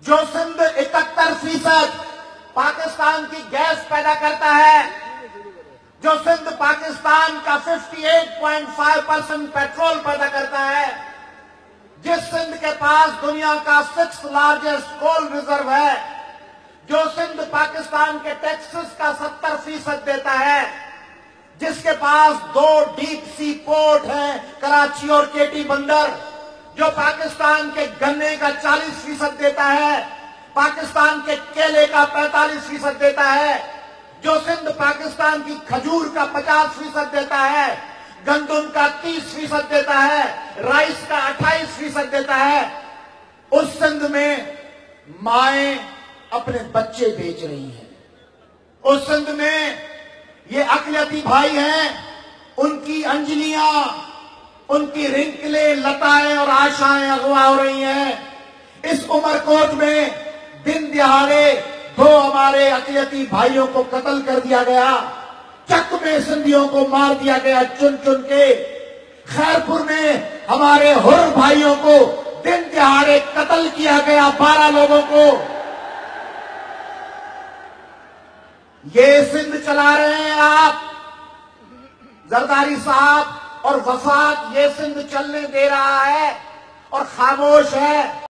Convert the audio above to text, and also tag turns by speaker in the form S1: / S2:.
S1: जो सिंध 71% पाकिस्तान की गैस पैदा करता है, जो सिंध पाकिस्तान का 58.5% पेट्रोल पैदा करता है, जिस सिंध के पास दुनिया का 6th लार्जेस्ट कोल रिजर्व है, जो सिंध पाकिस्तान के टैक्सेस का 70% देता है, जिसके पास 2 डीप सी पोर्ट हैं, कराची और केटी बंदर, जो पाकिस्तान के गन्ने का 40% देता है, पाकिस्तान के केले का 45% देता है, जो सिंध पाकिस्तान की खजूर का 50% देता है, गंदम का 30% देता है, राइस का 28% देता है, उस सिंध में माएं अपने बच्चे बेच रही हैं। उस सिंध में ये अकलियती भाई हैं, उनकी अंजलियां, उनकी रिंकलें, लताएं और आशाएं अगवा हो रही हैं। इस उमरकोट में दिन दिहाड़े 2 हमारे अकलियती भाइयों को कत्ल कर दिया गया, चक में सिंधियों को मार दिया गया चुन चुन के, खैरपुर में हमारे हुर भाइयों को दिन दिहाड़े कत्ल किया गया 12 लोगों को। ये सिंध चला रहे हैं आप, जरदारी साहब, और वफाक ये सिंध चलने दे रहा है और खामोश है।